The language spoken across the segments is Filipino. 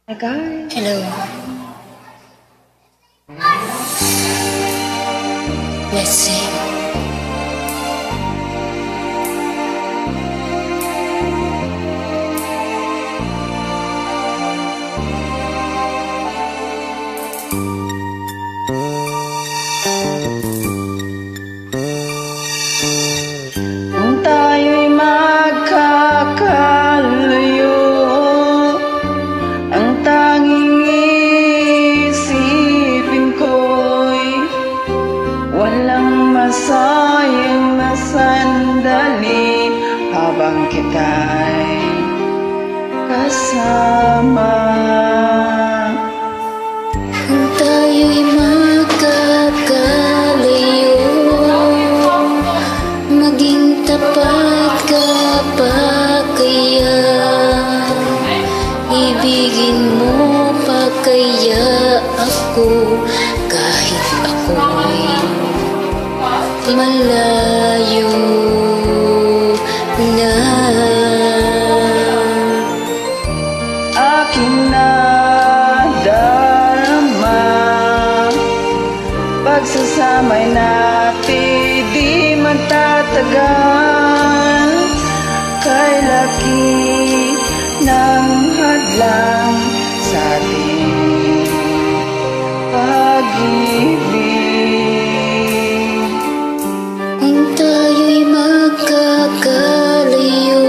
Hi guys. Hello. Let's sing. Kung tayo'y magkakalayo, ang tanging isipin ko'y walang masayang na sandali habang kita'y kasama. Kung tayo'y magkakalayo, maging tapat ka pa kaya? Ibigin mo pa kaya ako kahit ako'y malayo na? Aking nadarama, pagsasamay natin di magtatagal. Kay laki ng hadlang sa ating pag-ibig. Kung tayo'y magkakalayo,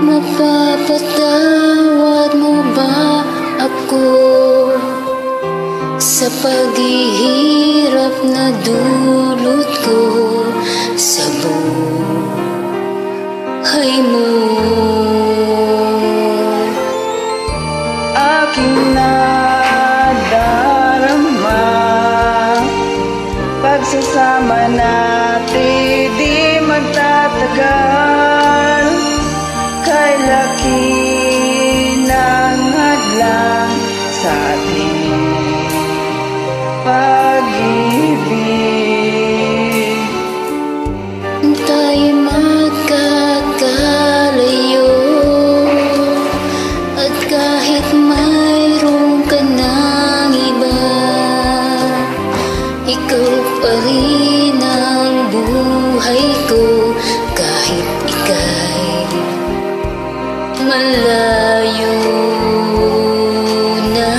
mapapatawad mo ba ako sa paghihirap na dulot ko sa buhay mo? Aking nadarama, pagsasama natin di magtatagal. Kay laki ng hadlang sa ating pag-ibig. Kung tayo'y magkakalayo, at kahit mayroon ka ng iba, ikaw pa rin ang buhay ko kahit ika'y malayo na.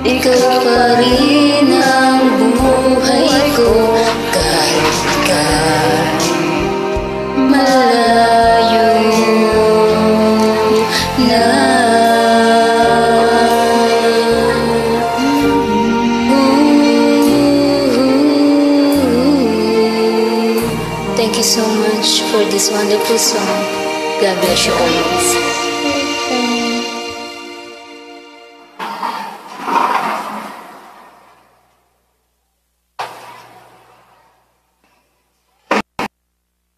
Ikaw pa rin ang buhay ko kahit ika'y malayo na. Thank you so much for this wonderful song. God bless you always.